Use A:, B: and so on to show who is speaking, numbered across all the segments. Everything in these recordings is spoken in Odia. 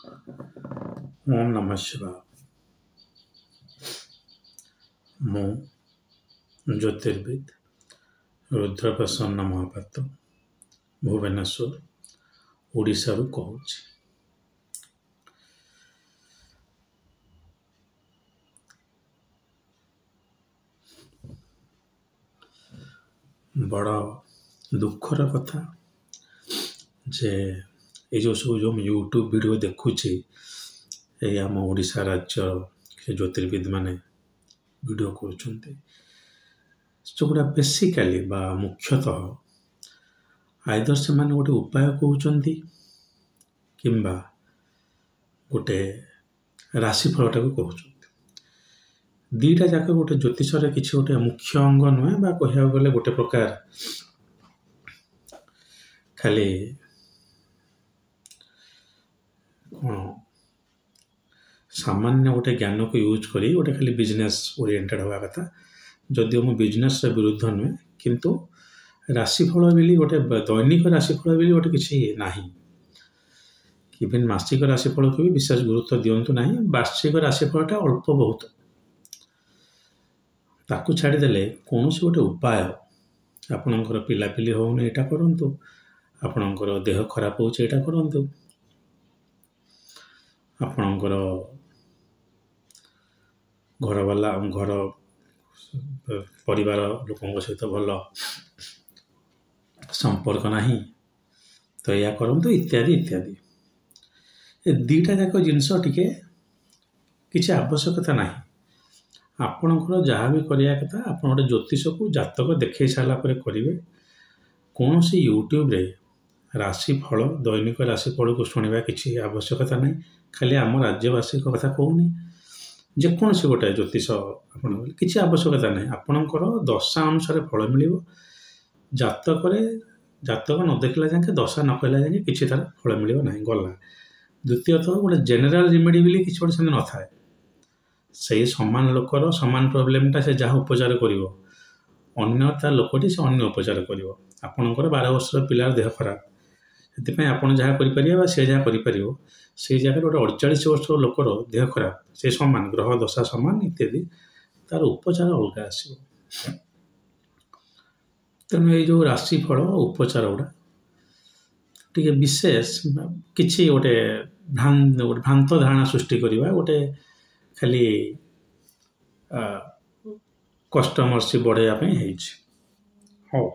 A: ओम नमः शिवाय। ମୁଁ ଜ୍ୟୋତିର୍ବିଦ ରୁଦ୍ରପ୍ରସନ୍ନ ମହାପାତ୍ର ଭୁବନେଶ୍ୱର ଓଡ଼ିଶାରୁ କହୁଛି। ବଡ଼ ଦୁଃଖର କଥା ଯେ ଏଇ ଯେଉଁ ୟୁଟ୍ୟୁବ ଭିଡ଼ିଓ ଦେଖୁଛି, ଏଇ ଆମ ଓଡ଼ିଶା ରାଜ୍ୟର ଜ୍ୟୋତିର୍ବିଦ ମାନେ ଭିଡ଼ିଓ କରୁଛନ୍ତି, ସେଗୁଡ଼ା ବେସିକାଲି ବା ମୁଖ୍ୟତଃ ଆଇଦର ସେମାନେ ଗୋଟେ ଉପାୟ କହୁଛନ୍ତି କିମ୍ବା ଗୋଟେ ରାଶିଫଳଟାକୁ କହୁଛନ୍ତି। ଦୁଇଟା ଯାକ ଗୋଟେ ଜ୍ୟୋତିଷରେ କିଛି ଗୋଟେ ମୁଖ୍ୟ ଅଙ୍ଗ ନୁହେଁ, ବା କହିବାକୁ ଗଲେ ଗୋଟେ ପ୍ରକାର ଖାଲି କ'ଣ ସାମାନ୍ୟ ଗୋଟେ ଜ୍ଞାନକୁ ୟୁଜ୍ କରି ଗୋଟେ ଖାଲି ବିଜନେସ୍ ଓରିଏଣ୍ଟେଡ୍ ହେବା କଥା। ଯଦିଓ ମୁଁ ବିଜନେସ୍ର ବିରୁଦ୍ଧ ନୁହେଁ, କିନ୍ତୁ ରାଶିଫଳ ବୋଲି ଗୋଟେ ଦୈନିକ ରାଶିଫଳ ବୋଲି ଗୋଟେ କିଛି ନାହିଁ। ଇଭେନ୍ ମାସିକ ରାଶିଫଳକୁ ବି ବିଶେଷ ଗୁରୁତ୍ୱ ଦିଅନ୍ତୁ ନାହିଁ। ବାର୍ଷିକ ରାଶିଫଳଟା ଅଳ୍ପ ବହୁତ, ତାକୁ ଛାଡ଼ିଦେଲେ କୌଣସି ଗୋଟେ ଉପାୟ, ଆପଣଙ୍କର ପିଲାପିଲି ହେଉନି ଏଇଟା କରନ୍ତୁ, ଆପଣଙ୍କର ଦେହ ଖରାପ ହେଉଛି ଏଇଟା କରନ୍ତୁ, ଆପଣଙ୍କର ଘର ପରିବାର ଲୋକଙ୍କ ସହିତ ଭଲ ସମ୍ପର୍କ ନାହିଁ ତ ଏଇଆ କରନ୍ତୁ, ଇତ୍ୟାଦି ଇତ୍ୟାଦି। ଏ ଦୁଇଟା ଯାକ ଜିନିଷ ଟିକେ କିଛି ଆବଶ୍ୟକତା ନାହିଁ। ଆପଣଙ୍କର ଯାହା ବି କରିବା କଥା, ଆପଣ ଗୋଟେ ଜ୍ୟୋତିଷକୁ ଜାତକ ଦେଖାଇ ସାରିଲା ପରେ କରିବେ। କୌଣସି ୟୁଟ୍ୟୁବରେ ରାଶିଫଳ, ଦୈନିକ ରାଶିଫଳକୁ ଶୁଣିବା କିଛି ଆବଶ୍ୟକତା ନାହିଁ। ଖାଲି ଆମ ରାଜ୍ୟବାସୀଙ୍କ କଥା କହୁନି, ଯେକୌଣସି ଗୋଟେ ଜ୍ୟୋତିଷ ଆପଣ କିଛି ଆବଶ୍ୟକତା ନାହିଁ। ଆପଣଙ୍କର ଦଶା ଅନୁସାରେ ଫଳ ମିଳିବ। ଜାତକ ନ ଦେଖିଲା ଯାକେ, ଦଶା ନ କହିଲା ଯାକେ କିଛି ତାର ଫଳ ମିଳିବ ନାହିଁ, ଗଲା। ଦ୍ୱିତୀୟତଃ ଗୋଟେ ଜେନେରାଲ ରେମେଡି ବୋଲି କିଛି ଗୋଟେ ସେମିତି ନଥାଏ। ସେଇ ସମାନ ଲୋକର ସମାନ ପ୍ରୋବ୍ଲେମଟା ସେ ଯାହା ଉପଚାର କରିବ, ଅନ୍ୟ ତା ଲୋକଟି ସେ ଅନ୍ୟ ଉପଚାର କରିବ। ଆପଣଙ୍କର 12 ବର୍ଷର ପିଲାର ଦେହ ଖରାପ, ସେଥିପାଇଁ ଆପଣ ଯାହା କରିପାରିବେ ବା ସେ ଯାହା କରିପାରିବ, ସେଇ ଜାଗାରେ ଗୋଟେ 48 ବର୍ଷର ଲୋକର ଦେହ ଖରାପ, ସେ ସମାନ, ଗ୍ରହ ଦଶା ସମାନ ଇତ୍ୟାଦି, ତାର ଉପଚାର ଅଲଗା ଆସିବ। ତେଣୁ ଏଇ ଯେଉଁ ରାଶିଫଳ ଉପଚାର ଗୁଡ଼ା ଟିକେ ବିଶେଷ କିଛି ଗୋଟେ ଭ୍ରାନ୍ତ ଧାରଣା ସୃଷ୍ଟି କରିବା, ଗୋଟେ ଖାଲି କଷ୍ଟମର୍ସିପ୍ ବଢ଼ାଇବା ପାଇଁ ହେଇଛି। ହଉ,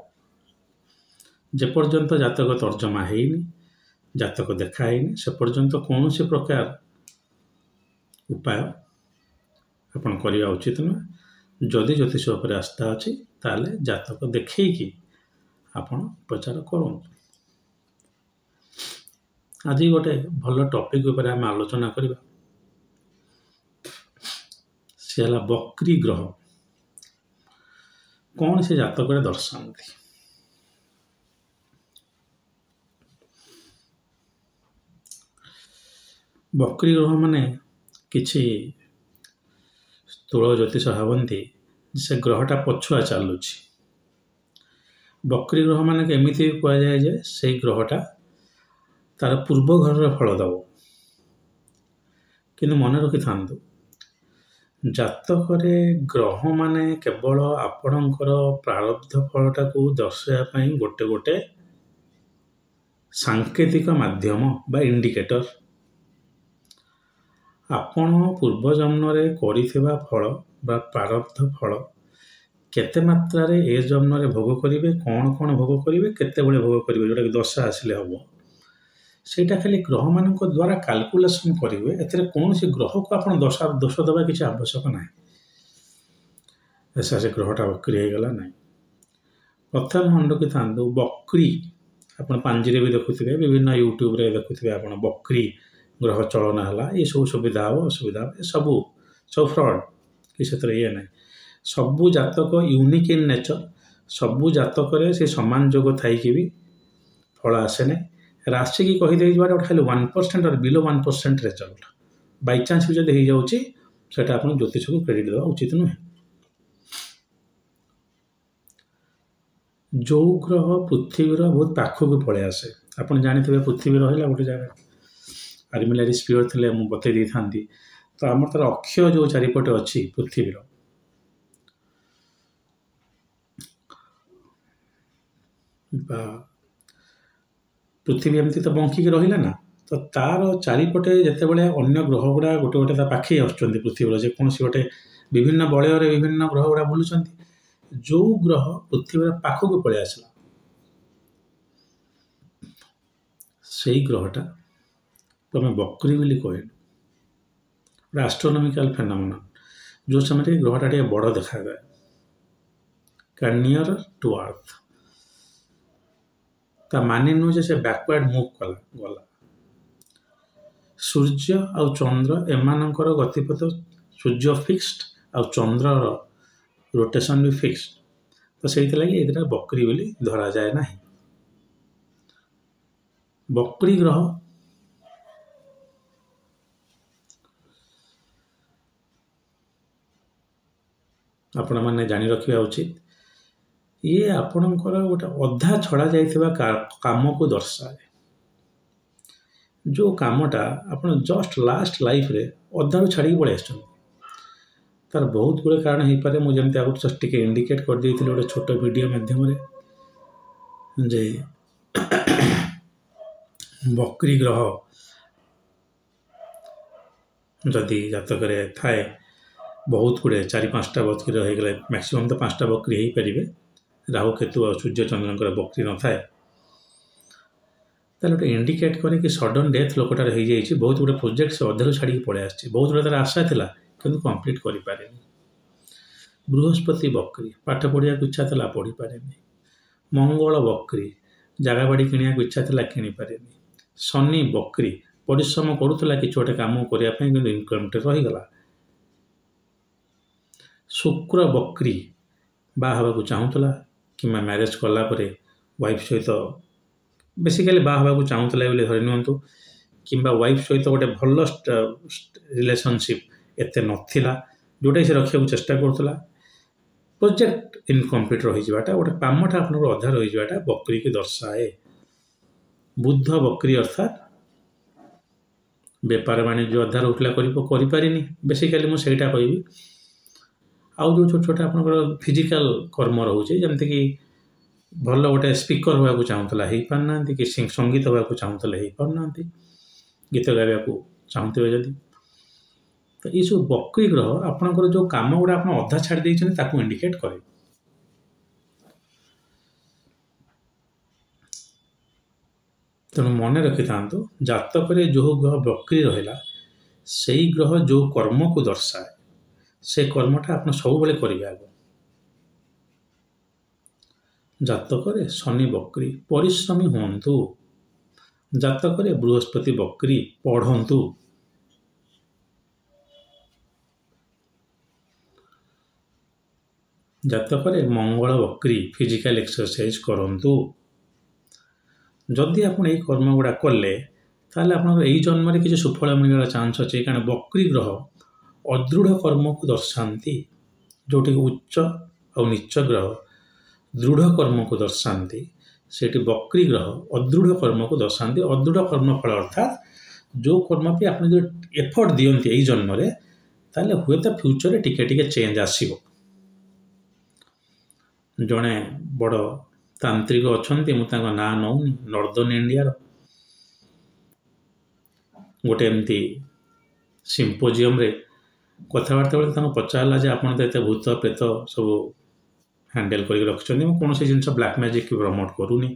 A: ଯେପର୍ଯ୍ୟନ୍ତ ଜାତକ ତର୍ଜମା ହେଇନି, ଜାତକ ଦେଖା ହେଇନି, ସେ ପର୍ଯ୍ୟନ୍ତ କୌଣସି ପ୍ରକାର ଉପାୟ ଆପଣ କରିବା ଉଚିତ ନୁହେଁ। ଯଦି ଜ୍ୟୋତିଷ ଉପରେ ଆସ୍ଥା ଅଛି, ତାହେଲେ ଜାତକ ଦେଖେଇକି ଆପଣ ଉପଚାର କରନ୍ତୁ। ଆଜି ଗୋଟେ ଭଲ ଟପିକ୍ ଉପରେ ଆମେ ଆଲୋଚନା କରିବା, ସେ ହେଲା ବକ୍ରୀ ଗ୍ରହ କ'ଣ ସେ ଜାତକରେ ଦର୍ଶାନ୍ତି। ବକ୍ରୀ ଗ୍ରହ ମାନେ କିଛି ସ୍ଥୂଳ ଜ୍ୟୋତିଷ ଭାବନ୍ତି ସେ ଗ୍ରହଟା ପଛୁଆ ଚାଲୁଛି। ବକ୍ରୀ ଗ୍ରହ ମାନେ ଏମିତି କୁହାଯାଏ ଯେ ସେଇ ଗ୍ରହଟା ତାର ପୂର୍ବ ଘରର ଫଳ ଦେବ। କିନ୍ତୁ ମନେ ରଖିଥାନ୍ତୁ, ଜାତକରେ ଗ୍ରହମାନେ କେବଳ ଆପଣଙ୍କର ପ୍ରାରବ୍ଧ ଫଳଟାକୁ ଦର୍ଶାଇବା ପାଇଁ ଗୋଟେ ସାଙ୍କେତିକ ମାଧ୍ୟମ ବା ଇଣ୍ଡିକେଟର। ଆପଣ ପୂର୍ବ ଜନ୍ମରେ କରିଥିବା ଫଳ ବା ପ୍ରାରବ୍ଧ ଫଳ କେତେ ମାତ୍ରାରେ ଏ ଜନ୍ମରେ ଭୋଗ କରିବେ, କ'ଣ ଭୋଗ କରିବେ, କେତେବେଳେ ଭୋଗ କରିବେ, ଯେଉଁଟାକି ଦଶା ଆସିଲେ ହେବ, ସେଇଟା ଖାଲି ଗ୍ରହମାନଙ୍କ ଦ୍ୱାରା କାଲକୁଲେସନ୍ କରିବେ। ଏଥିରେ କୌଣସି ଗ୍ରହକୁ ଆପଣ ଦୋଷ ଦେବା କିଛି ଆବଶ୍ୟକ ନାହିଁ। ସେ ଗ୍ରହଟା ବକ୍ରୀ ହେଇଗଲା ନାହିଁ। ପ୍ରଥମେ ମନେ ରଖିଥାନ୍ତୁ, ବକ୍ରୀ ଆପଣ ପାଞ୍ଜିରେ ବି ଦେଖୁଥିବେ, ବିଭିନ୍ନ ୟୁଟ୍ୟୁବରେ ଦେଖୁଥିବେ ଆପଣ, ବକ୍ରୀ ଗ୍ରହ ଚଳନ ହେଲା, ଏସବୁ ସୁବିଧା ହେବ, ଅସୁବିଧା ହେବ, ସବୁ ଫ୍ରଡ୍, କି ସେଥିରେ ଇଏ ନାହିଁ। ସବୁ ଜାତକ ୟୁନିକ୍ ଇନ୍ ନେଚର। ସବୁ ଜାତକରେ ସେ ସମାନ ଯୋଗ ଥାଇକି ବି ଫଳ ଆସେ ନାହିଁ। ରାଶିକି କହିଦେଇଯିବାଟା ଗୋଟେ ଖାଲି 1% or below 1% ରେଜଲ୍ଟ। ବାଇଚାନ୍ସ ବି ଯଦି ହେଇଯାଉଛି, ସେଟା ଆପଣ ଜ୍ୟୋତିଷକୁ କ୍ରେଡିଟ୍ ଦେବା ଉଚିତ ନୁହେଁ। ଯେଉଁ ଗ୍ରହ ପୃଥିବୀର ବହୁତ ପାଖକୁ ପଳେଇ ଆସେ, ଆପଣ ଜାଣିଥିବେ ପୃଥିବୀ ରହିଲା ଗୋଟେ ଜାଗାରେ, ଆର୍ମିଲାରୀ ସ୍ପିୟର ଥିଲେ ମୁଁ ବତେଇ ଦେଇଥାନ୍ତି। ତ ଆମର ତାର ଅକ୍ଷୟ ଯେଉଁ ଚାରିପଟେ ଅଛି ପୃଥିବୀର, ବା ପୃଥିବୀ ଏମିତି ତ ବଙ୍କିକି ରହିଲା ନା, ତ ତାର ଚାରିପଟେ ଯେତେବେଳେ ଅନ୍ୟ ଗ୍ରହ ଗୁଡ଼ା ଗୋଟେ ଗୋଟେ ତା ପାଖେଇ ଆସୁଛନ୍ତି ପୃଥିବୀର ଯେକୌଣସି ଗୋଟେ ବିଭିନ୍ନ ବଳୟରେ ବିଭିନ୍ନ ଗ୍ରହ ଗୁଡ଼ା ବୁଲୁଛନ୍ତି, ଯେଉଁ ଗ୍ରହ ପୃଥିବୀର ପାଖକୁ ପଳେଇ ଆସିଲା ସେଇ ଗ୍ରହଟା ଆମେ ବକ୍ରି ବୋଲି କହିଲୁ। ଗୋଟେ ଆଷ୍ଟ୍ରୋନୋମିକାଲ ଫେନୋମେନନ, ଯେଉଁ ସମୟରେ ଗ୍ରହଟା ଟିକେ ବଡ଼ ଦେଖାଯାଏ, ନିୟର ଟୁ ଆର୍ଥ। ତା ମାନେ ନୁହେଁ ଯେ ସେ ବ୍ୟାକୱାର୍ଡ ମୁଭ୍ ଗଲା। ସୂର୍ଯ୍ୟ ଆଉ ଚନ୍ଦ୍ର ଏମାନଙ୍କର ଗତିପଥ, ସୂର୍ଯ୍ୟ ଫିକ୍ସଡ ଆଉ ଚନ୍ଦ୍ରର ରୋଟେସନ ବି ଫିକ୍ସଡ। ତ ସେଇଥିଲାଗି ଏଇଟା ବକ୍ରି ବୋଲି ଧରାଯାଏ ନାହିଁ। ବକ୍ରି ଗ୍ରହ ଆପଣମାନେ ଜାଣି ରଖିବା ଉଚିତ। ଇଏ ଆପଣଙ୍କର ଗୋଟେ ଅଧା ଛଡ଼ା ଯାଇଥିବା କାମକୁ ଦର୍ଶାଏ। ଯେଉଁ କାମଟା ଆପଣ ଜଷ୍ଟ ଲାଷ୍ଟ ଲାଇଫରେ ଅଧାରୁ ଛାଡ଼ିକି ପଳେଇ ଆସିଛନ୍ତି, ତାର ବହୁତ ଗୁଡ଼ିଏ କାରଣ ହେଇପାରେ। ମୁଁ ଯେମିତି ଆଗରୁ ଜଷ୍ଟ ଟିକେ ଇଣ୍ଡିକେଟ୍ କରିଦେଇଥିଲି ଗୋଟେ ଛୋଟ ଭିଡ଼ିଓ ମାଧ୍ୟମରେ, ଯେ ବକ୍ରି ଗ୍ରହ ଯଦି ଜାତକରେ ଥାଏ, ବହୁତ ଗୁଡ଼ିଏ 4-5ଟା ବକ୍ରି ହେଇଗଲେ, ମ୍ୟାକ୍ସିମମ୍ ତ 5ଟା ବକ୍ରି ହେଇପାରିବେ, ରାହୁ କେତୁ ଆଉ ସୂର୍ଯ୍ୟ ଚନ୍ଦ୍ରଙ୍କର ବକ୍ରି ନଥାଏ, ତାହେଲେ ଗୋଟେ ଇଣ୍ଡିକେଟ୍ କରେ କି ସଡନ୍ ଡେଥ୍ ଲୋକଟାର ହେଇଯାଇଛି। ବହୁତ ଗୁଡ଼ିଏ ପ୍ରୋଜେକ୍ଟ ସେ ଅଧାରୁ ଛାଡ଼ିକି ପଳେଇ ଆସିଛି, ବହୁତ ଗୁଡ଼ିଏ ତାର ଆଶା ଥିଲା କିନ୍ତୁ କମ୍ପ୍ଲିଟ୍ କରିପାରେନି। ବୃହସ୍ପତି ବକ୍ରି, ପାଠ ପଢ଼ିବାକୁ ଇଚ୍ଛା ଥିଲା ପଢ଼ିପାରେନି। ମଙ୍ଗଳ ବକ୍ରି, ଜାଗା ବାଡ଼ି କିଣିବାକୁ ଇଚ୍ଛା ଥିଲା କିଣିପାରେନି। ଶନି ବକ୍ରି, ପରିଶ୍ରମ କରୁଥିଲା କିଛି ଗୋଟେ କାମ କରିବା ପାଇଁ କିନ୍ତୁ ଇନକମ୍ଟେ ରହିଗଲା। ଶୁକ୍ର ବକ୍ରି, ବାହା ହେବାକୁ ଚାହୁଁଥିଲା କିମ୍ବା ମ୍ୟାରେଜ୍ କଲା ପରେ ୱାଇଫ୍ ସହିତ, ବେସିକାଲି ବାହା ହେବାକୁ ଚାହୁଁଥିଲା ବୋଲି ଧରି ନିଅନ୍ତୁ, କିମ୍ବା ୱାଇଫ୍ ସହିତ ଗୋଟେ ଭଲ ରିଲେସନସିପ୍ ଏତେ ନଥିଲା, ଯେଉଁଟାକି ସେ ରଖିବାକୁ ଚେଷ୍ଟା କରୁଥିଲା। ପ୍ରୋଜେକ୍ଟ ଇନକମ୍ପ୍ଲିଟ୍ ରହିଯିବାଟା, ଗୋଟେ କାମଟା ଆପଣଙ୍କର ଅଧା ରହିଯିବାଟା ବକ୍ରିକି ଦର୍ଶାଏ। ବୁଧ ବକ୍ରି ଅର୍ଥାତ୍ ବେପାର ବାଣିଜ୍ୟ ଅଧା ରହୁଥିଲା କରିପାରିନି, ବେସିକାଲି ମୁଁ ସେଇଟା କହିବି। ଆଉ ଯେଉଁ ଛୋଟ ଛୋଟ ଆପଣଙ୍କର ଫିଜିକାଲ କର୍ମ ରହୁଛି, ଯେମିତିକି ଭଲ ଗୋଟେ ସ୍ପିକର ହେବାକୁ ଚାହୁଁଥିଲା ହେଇପାରୁନାହାନ୍ତି, କି ସଙ୍ଗୀତ ହେବାକୁ ଚାହୁଁଥିଲେ ହେଇପାରୁନାହାନ୍ତି, ଗୀତ ଗାଇବାକୁ ଚାହୁଁଥିବେ ଯଦି, ତ ଏଇସବୁ ବକ୍ରି ଗ୍ରହ ଆପଣଙ୍କର ଯେଉଁ କାମ ଗୁଡ଼ା ଆପଣ ଅଧା ଛାଡ଼ି ଦେଇଛନ୍ତି ତାକୁ ଇଣ୍ଡିକେଟ୍ କରେ। ତେଣୁ ମନେ ରଖିଥାନ୍ତୁ, ଜାତକରେ ଯେଉଁ ଗ୍ରହ ବକ୍ରି ରହିଲା, ସେଇ ଗ୍ରହ ଯେଉଁ କର୍ମକୁ ଦର୍ଶାଏ, ସେ କର୍ମଟା ଆପଣ ସବୁବେଳେ କରିବେ। ଆଗ ଜାତକରେ ଶନି ବକ୍ରି, ପରିଶ୍ରମୀ ହୁଅନ୍ତୁ। ଜାତକରେ ବୃହସ୍ପତି ବକ୍ରି, ପଢ଼ନ୍ତୁ। ଜାତକରେ ମଙ୍ଗଳ ବକ୍ରି, ଫିଜିକାଲ ଏକ୍ସରସାଇଜ କରନ୍ତୁ। ଯଦି ଆପଣ ଏଇ କର୍ମ ଗୁଡ଼ା କଲେ, ତାହେଲେ ଆପଣଙ୍କର ଏଇ ଜନ୍ମରେ କିଛି ସୁଫଳ ମିଳିବାର ଚାନ୍ସ ଅଛି। କାରଣ ବକ୍ରି ଗ୍ରହ ଅଦୃଢ଼ କର୍ମକୁ ଦର୍ଶାନ୍ତି, ଯେଉଁଠିକି ଉଚ୍ଚ ଆଉ ନିଚ ଗ୍ରହ ଦୃଢ଼ କର୍ମକୁ ଦର୍ଶାନ୍ତି, ସେଠି ବକ୍ରି ଗ୍ରହ ଅଦୃଢ଼ କର୍ମକୁ ଦର୍ଶାନ୍ତି। ଅଦୃଢ଼ କର୍ମ ଫଳ ଅର୍ଥାତ୍ ଯେଉଁ କର୍ମ ପାଇଁ ଆପଣ ଯଦି ଏଫର୍ଟ ଦିଅନ୍ତି ଏଇ ଜନ୍ମରେ, ତାହେଲେ ହୁଏତ ଫ୍ୟୁଚରରେ ଟିକେ ଟିକେ ଚେଞ୍ଜ ଆସିବ। ଜଣେ ବଡ଼ ତାନ୍ତ୍ରିକ ଅଛନ୍ତି, ମୁଁ ତାଙ୍କ ନାଁ ନେଉନି, ନର୍ଦର୍ନ ଇଣ୍ଡିଆର, ଗୋଟେ ଏମିତି ସିମ୍ପୋଜିୟମରେ କଥାବାର୍ତ୍ତା ବେଳେ ତାଙ୍କୁ ପଚାରିଲା ଯେ ଆପଣ ତ ଏତେ ଭୂତ ପ୍ରେତ ସବୁ ହ୍ୟାଣ୍ଡେଲ୍ କରିକି ରଖିଛନ୍ତି, ମୁଁ କୌଣସି ଜିନିଷ ବ୍ଲାକ୍ ମ୍ୟାଜିକ୍ ପ୍ରମୋଟ୍ କରୁନି,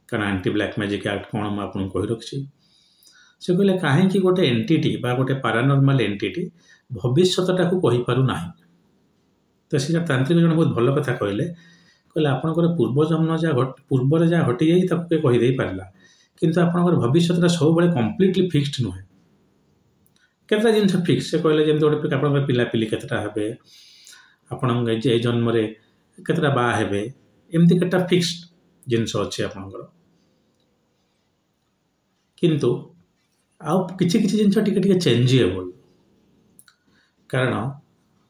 A: କାରଣ ଆଣ୍ଟି ବ୍ଲାକ୍ ମ୍ୟାଜିକ୍ ଆକ୍ଟ କ'ଣ ମୁଁ ଆପଣଙ୍କୁ କହି ରଖିଛି। ସେ କହିଲେ କାହିଁକି ଗୋଟେ ଏଣ୍ଟିଟି ବା ଗୋଟେ ପାରାନର୍ମାଲ ଏଣ୍ଟିଟି ଭବିଷ୍ୟତଟାକୁ କହିପାରୁନାହିଁ। ତ ସେ ତାନ୍ତ୍ରିକ ଜଣେ ବହୁତ ଭଲ କଥା କହିଲେ ଆପଣଙ୍କର ପୂର୍ବଜନ୍ମ ପୂର୍ବରେ ଯାହା ଘଟିଯାଇଛି ତାକୁ କିଏ କହିଦେଇ ପାରିଲା, କିନ୍ତୁ ଆପଣଙ୍କର ଭବିଷ୍ୟତଟା ସବୁବେଳେ କମ୍ପ୍ଲିଟଲି ଫିକ୍ସଡ ନୁହେଁ। କେତେଟା ଜିନିଷ ଫିକ୍ସ, ସେ କହିଲେ ଯେମିତି ଗୋଟେ ଆପଣଙ୍କର ପିଲାପିଲି କେତେଟା ହେବେ, ଆପଣଙ୍କ ଏଇ ଜନ୍ମରେ କେତେଟା ବାହା ହେବେ, ଏମିତି କେତେଟା ଫିକ୍ସଡ ଜିନିଷ ଅଛି ଆପଣଙ୍କର। କିନ୍ତୁ ଆଉ କିଛି କିଛି ଜିନିଷ ଟିକେ ଟିକେ ଚେଞ୍ଜେବଲ୍, କାରଣ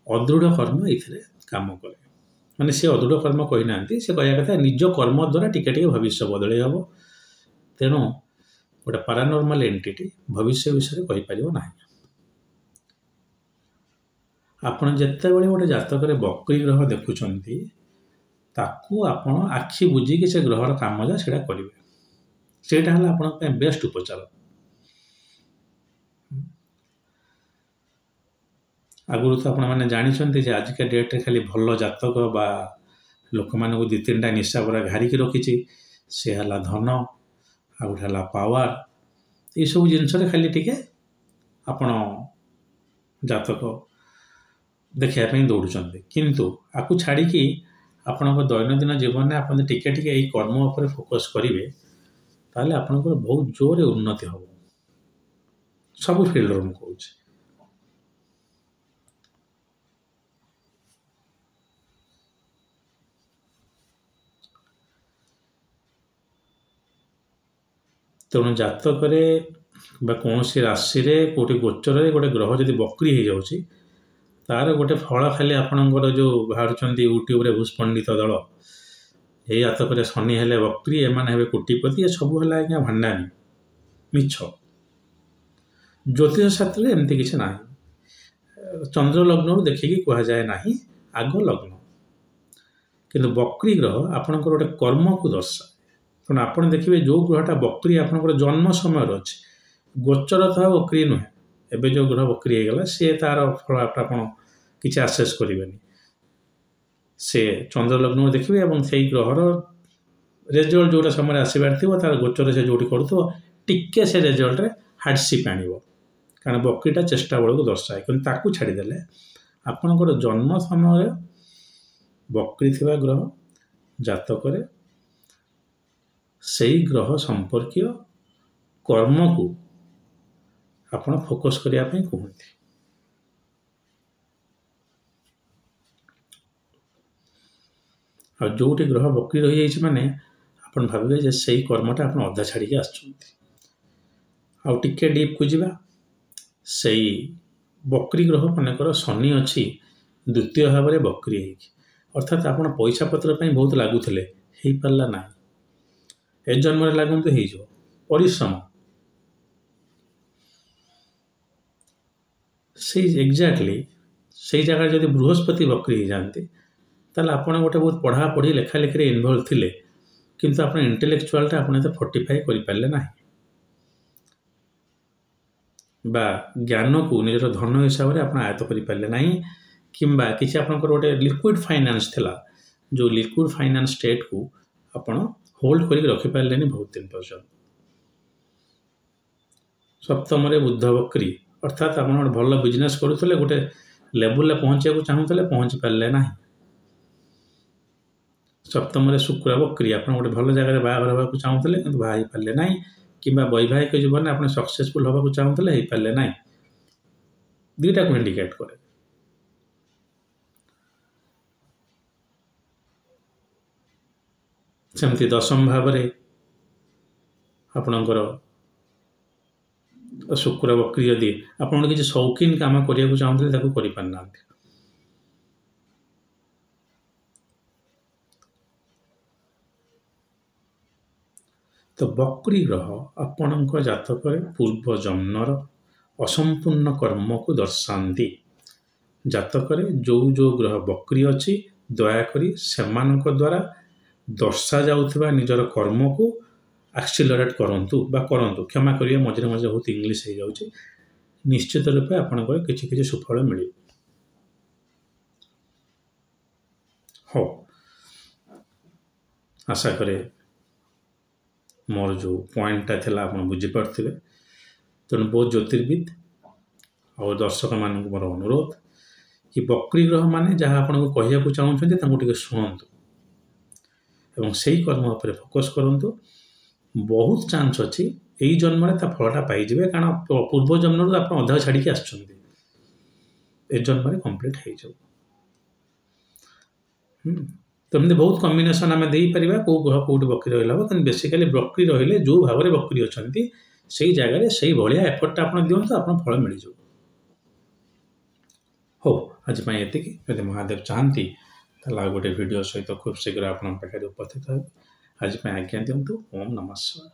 A: ଅଦୃଢ଼ କର୍ମ ଏଇଥିରେ କାମ କରେ। ମାନେ ସେ ଅଦୃଢ଼ କର୍ମ କହିନାହାନ୍ତି, ସେ କହିବା କଥା ନିଜ କର୍ମ ଦ୍ୱାରା ଟିକେ ଟିକେ ଭବିଷ୍ୟ ବଦଳେଇ ହେବ। ତେଣୁ गोटे पारानॉर्मल एंटिटी भविष्य विषय कहीपर ना। आपण जिते बड़े गोटे जातक बक्री ग्रह देखुंत ताकू आपण आखि बुझिकी से ग्रहर काम जा से करेंगे सेटा है आपण बेस्ट उपचार। आगुरी तो आपण जानी आजिका डेट्रे खाली भल जातक बा लोक मानक दी तीन निशा पूरा घारिकी रखी सी है धन आ गए है पावर ये सब जिनस खाली टिके आपण जातक देखापी दौड़ुं किंतु आपको छाड़ी आपण दैनंदिन जीवन में आप टिके टिके यही कर्म उपर फोकस करेंगे ताले आपनकर बहुत जोर उन्नति हम सब फील्ड रू कहूँ। तेणु जातक कौन राशि कौटे गोचर गोटे ग्रह जदि बक्री हो जाऊँगी तार गोटे फल खाली आपणकर जो बाहर यूट्यूब भूस्पंडित दल ये जातक शनि हेले बक्री एमाने हेबे कोटिपति ये सब है आज्ञा भंडानी मिछ। ज्योतिष शास्त्र एमती किसी ना चंद्र लग्न देखिकी कह जाए ना आग लग्न किंतु बक्री ग्रह आपणकर गोटे कर्म को दर्शाए। तेणु आप देखिए जो ग्रहटा बक्री आपंकर जन्म समय अच्छे गोचर तो बक्री नुहे एवं जो ग्रह बक्री होगला सी तार फल आप किसी आसेस करेंगे से चंद्र लग्न देखिए और से ग्रहर रेजल्ट जोटा समय आसबार थी तार गोचर से जो करूँ टिके से रेजल्ट हार्डशिप आण कारण बक्रीटा चेष्टा बल को दर्शाए कि छाड़देले आपणकर जन्म समय बक्री थी ग्रह जातक से ग्रह संपर्कीय कर्म को आपण फोकस करने कहते। और जोटी ग्रह बक्री रही जाइए माने आपण भावे से कर्मटा आप अधा छाड़ी आउ टिके डीप को जीवा से बक्री ग्रह मनकर शनि अच्छी द्वितीय भाव में बक्री अर्थात आप पैसा पत्र बहुत लगुले हो पारा ना ए जन्म लगुत हो परिश्रम से एक्जाक्टली से जगह जब बृहस्पति बक्री हो जाते ताल आपड़ गोटे बहुत पढ़ा पढ़ी लेखा लेखि इनवल्व थे किंतु आप इंटेलेक्चुआलटा आप फोर्टिफाई करें ना बा ज्ञान को निजर धन हिसाब से आप आयत्त करें ना कि किसी आपंकर गोटे लिक्विड फाइनान्स थिला जो लिक्विड फाइनान्स स्टेट को आपण होल्ड करके रखिपारे बहुत दिन पर्यंत। सप्तम बुध बक्री अर्थात आप भल बिजनेस करुले गोटे लेवल पहुँचा चाहूले पहुँची पारे ना। सप्तम शुक्र बक्री आप गोटे भल जगह बाहर होगा चाहूले कि बाहर पारे ना कि वैवाहिक जीवन में आप सक्सेसफुल होगा चाहूले हो पारे ना दुईटा को इंडिकेट करे। सेमती दशम भाव में आपणकर शुक्र बक्री यदि आप किसी शौकीन काम करने चाहते करना तो बक्री ग्रह आपण जातक पूर्व जन्मर असंपूर्ण कर्म को दर्शाती। जातक जो जो ग्रह बक्री अच्छी दयाकोरी सेमानक द्वारा दर्शा जाउथिबा निजर कर्म को एक्सिलरेट करंतु बा करंतु क्षमा करिए मझे मझे बहुत इंग्लिश हो जाउछि निश्चित रूपे आपनकर किछि किछि सुफल मिले हो। आशा करे मोर जो पॉइंटा थिला आपन बुझी पारथिबे। तेणु बहुत ज्योतिर्विद और दर्शक मान मोर अनुरोध कि बक्री ग्रह माने जहाँ आपको कहना चाहते शुणु एवं से कर्म उपर फोकस करूँ बहुत चांस अच्छी यही जन्म में फलटा पाइबे कारण पूर्व जन्म आप अधा छाड़ी आसुँच जन्म में कंप्लीट हो जाऊ। तो एमती बहुत कम्बिनेसन आम देपर कौ ग्रह कौटी बक्री रहा कि बेसिकाली बक्री रही जो भाव में बक्री अच्छा से जगह से भाया एफर्टा आप दिखाँ आप फल मिल जाऊ। हो आज ये महादेव चाहती गोटे वीडियो सहित खूब शीघ्र आप उपस्थित हे। आज आज्ञा दिंतु। ओम नमः शिवाय।